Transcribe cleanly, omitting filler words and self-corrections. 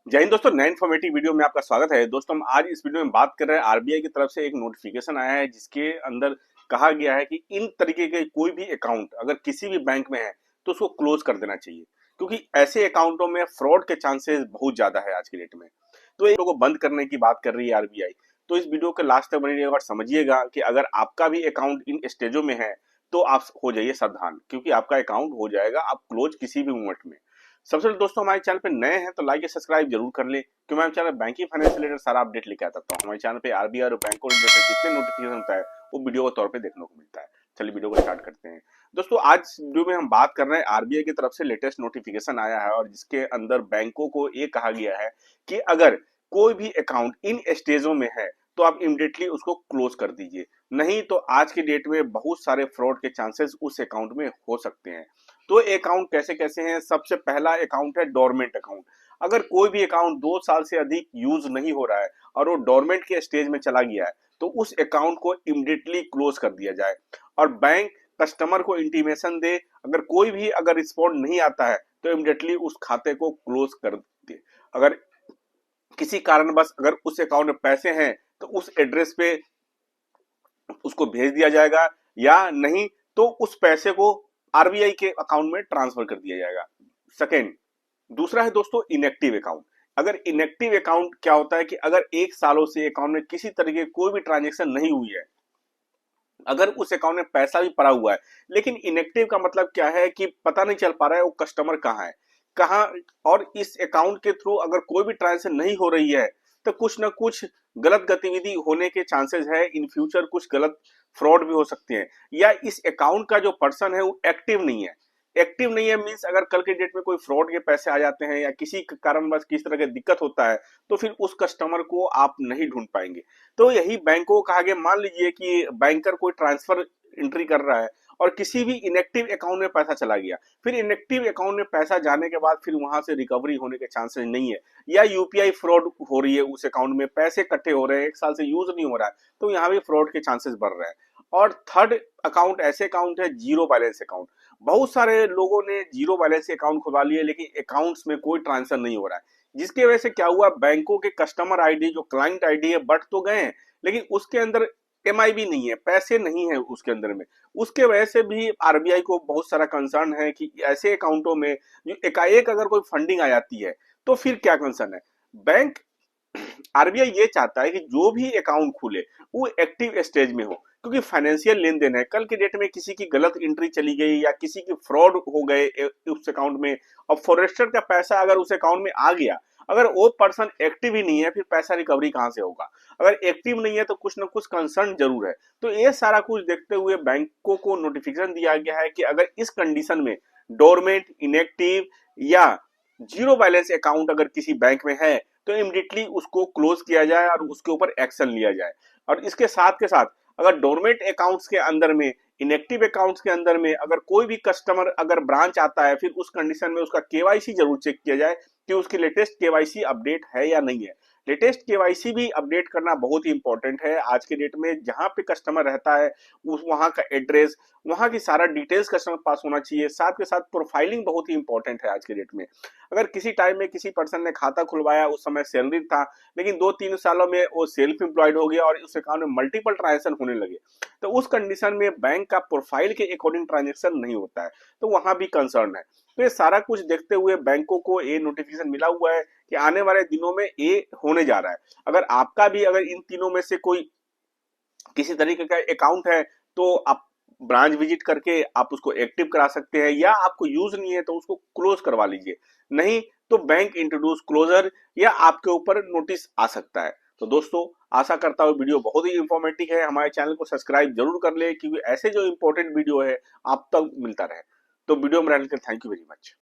जय हिंद दोस्तों, नए इन्फॉर्मेटिव वीडियो में आपका स्वागत है। दोस्तों, हम आज इस वीडियो में बात कर रहे हैं आरबीआई की तरफ से एक नोटिफिकेशन आया है जिसके अंदर कहा गया है कि इन तरीके के कोई भी अकाउंट अगर किसी भी बैंक में है तो उसको क्लोज कर देना चाहिए, क्योंकि ऐसे अकाउंटों में फ्रॉड के चांसेस बहुत ज्यादा है आज की डेट में। तो इन लोगों को बंद करने की बात कर रही है आरबीआई। तो इस वीडियो के लास्ट तक बनिएगा और समझिएगा कि अगर आपका भी अकाउंट इन स्टेजों में है तो आप हो जाइए सावधान, क्योंकि आपका अकाउंट हो जाएगा आप क्लोज किसी भी मोमेंट में। सबसे पहले दोस्तों, हमारे चैनल पे नए हैं तो लाइक या सब्सक्राइब जरूर कर ले, क्योंकि हमारे चैनल बैंकिंग फाइनेंस से रिलेटेड सारा अपडेट लेके आता हूँ। हमारे चैनल पे आरबीआई और बैंकों रिलेटेड जितने नोटिफिकेशन होता है वो वीडियो के तौर पे देखने को मिलता है। चलिए वीडियो को स्टार्ट करते हैं। दोस्तों, आज वीडियो में हम बात कर रहे हैं आरबीआई की तरफ से लेटेस्ट नोटिफिकेशन आया है और जिसके अंदर बैंकों को ये कहा गया है कि अगर कोई भी अकाउंट इन स्टेजों में है तो आप इमिडिएटली उसको क्लोज कर दीजिए, नहीं तो आज की डेट में बहुत सारे फ्रॉड के चांसेस उस अकाउंट में हो सकते हैं। तो अकाउंट कैसे कैसे हैं? सबसे पहला अकाउंट है डोरमेंट अकाउंट। अगर कोई भी अकाउंट 2 साल से अधिक यूज नहीं हो रहा है और वो डोरमेंट के स्टेज में चला गया है तो उस अकाउंट को इमिडिएटली क्लोज कर दिया जाए और बैंक कस्टमर को इंटीमेशन दे। अगर कोई भी अगर रिस्पॉन्ड नहीं आता है तो इमिडिएटली उस खाते को क्लोज कर दे। अगर किसी कारणवश अगर उस अकाउंट में पैसे हैं तो उस एड्रेस पे उसको भेज दिया जाएगा, या नहीं तो उस पैसे को आरबीआई के अकाउंट में ट्रांसफर कर दिया जाएगा। सेकेंड, दूसरा है दोस्तों इनएक्टिव अकाउंट। अगर इनएक्टिव अकाउंट क्या होता है कि अगर 1 सालों से अकाउंट में किसी तरीके की कोई भी ट्रांजेक्शन नहीं हुई है, अगर उस अकाउंट में पैसा भी पड़ा हुआ है, लेकिन इनएक्टिव का मतलब क्या है कि पता नहीं चल पा रहा है वो कस्टमर कहाँ है, कहाँ, और इस अकाउंट के थ्रू अगर कोई भी ट्रांजेक्शन नहीं हो रही है तो कुछ ना कुछ गलत गतिविधि होने के चांसेस है। इन फ्यूचर कुछ गलत फ्रॉड भी हो सकते हैं, या इस अकाउंट का जो पर्सन है वो एक्टिव नहीं है। एक्टिव नहीं है मीन्स अगर कल के डेट में कोई फ्रॉड के पैसे आ जाते हैं या किसी कारणवश किस तरह की दिक्कत होता है तो फिर उस कस्टमर को आप नहीं ढूंढ पाएंगे। तो यही बैंकों को कहा गया, मान लीजिए कि बैंकर कोई ट्रांसफर एंट्री कर रहा है और किसी भी इनएक्टिव अकाउंट में पैसा चला गया, फिर इनएक्टिव अकाउंट में पैसा जाने के बाद फिर वहां से रिकवरी होने के चांसेस नहीं है, या यूपीआई फ्रॉड हो रही है, उस अकाउंट में पैसे इकट्ठे हो रहे हैं, 1 साल से यूज नहीं हो रहा है, तो यहाँ भी फ्रॉड के चांसेस बढ़ रहे हैं। और थर्ड अकाउंट ऐसे अकाउंट है जीरो बैलेंस अकाउंट। बहुत सारे लोगों ने जीरो बैलेंस अकाउंट खुलवा लिए लेकिन अकाउंट्स में कोई ट्रांसफर नहीं हो रहा है, जिसकी वजह से क्या हुआ, बैंकों के कस्टमर आईडी जो क्लाइंट आईडी है बढ़ तो गए हैं लेकिन उसके अंदर एमआईबी नहीं है, पैसे नहीं है उसके अंदर में। उसके वजह से भी आरबीआई को बहुत सारा कंसर्न है कि ऐसे अकाउंटों में जो एकाएक अगर कोई फंडिंग आ जाती है तो फिर क्या कंसर्न है। बैंक आरबीआई ये चाहता है कि जो भी अकाउंट खुले वो एक्टिव स्टेज में हो, क्योंकि फाइनेंशियल लेन देन है। कल के डेट में किसी की गलत एंट्री चली गई या किसी की फ्रॉड हो गए उस अकाउंट में, और फॉरेस्टर का पैसा अगर उस अकाउंट में आ गया, अगर वो पर्सन एक्टिव ही नहीं है फिर पैसा रिकवरी कहां से होगा। अगर एक्टिव नहीं है तो कुछ ना कुछ कंसर्न जरूर है। तो ये सारा कुछ देखते हुए बैंकों को नोटिफिकेशन दिया गया है कि अगर इस कंडीशन में डोरमेंट, इनएक्टिव या जीरो बैलेंस अकाउंट अगर किसी बैंक में है तो इमिडिएटली उसको क्लोज किया जाए और उसके ऊपर एक्शन लिया जाए। और इसके साथ के साथ अगर डोरमेंट अकाउंट्स के अंदर में, इनएक्टिव अकाउंट्स के अंदर में अगर कोई भी कस्टमर अगर ब्रांच आता है फिर उस कंडीशन में उसका केवाईसी जरूर चेक किया जाए कि उसकी लेटेस्ट केवाईसी अपडेट है या नहीं है। लेटेस्ट केवाईसी भी अपडेट करना बहुत ही इंपॉर्टेंट है आज के डेट में। जहां पे कस्टमर रहता है उस वहां का एड्रेस, वहां की सारा डिटेल्स कस्टमर पास होना चाहिए। साथ के साथ प्रोफाइलिंग बहुत ही इंपॉर्टेंट है आज के डेट में। अगर किसी टाइम में किसी पर्सन ने खाता खुलवाया, उस समय सैलरी था, लेकिन 2-3 सालों में वो सेल्फ एम्प्लॉयड हो गया और उस अकाउंट में मल्टीपल ट्रांजेक्शन होने लगे, तो उस कंडीशन में बैंक का प्रोफाइल के अकॉर्डिंग ट्रांजेक्शन नहीं होता है, तो वहां भी कंसर्न है। तो ये सारा कुछ देखते हुए बैंकों को ये नोटिफिकेशन मिला हुआ है कि आने वाले दिनों में ये होने जा रहा है। अगर आपका भी अगर इन तीनों में से कोई किसी तरीके का अकाउंट है तो आप ब्रांच विजिट करके आप उसको एक्टिव करा सकते हैं, या आपको यूज नहीं है तो उसको क्लोज करवा लीजिए, नहीं तो बैंक इंट्रोड्यूस क्लोजर या आपके ऊपर नोटिस आ सकता है। तो दोस्तों, आशा करता हूँ वीडियो बहुत ही इंफॉर्मेटिव है। हमारे चैनल को सब्सक्राइब जरूर कर ले, क्योंकि ऐसे जो इंपॉर्टेंट वीडियो है आप तक मिलता रहे। तो वीडियो में रहने के लिए थैंक यू वेरी मच।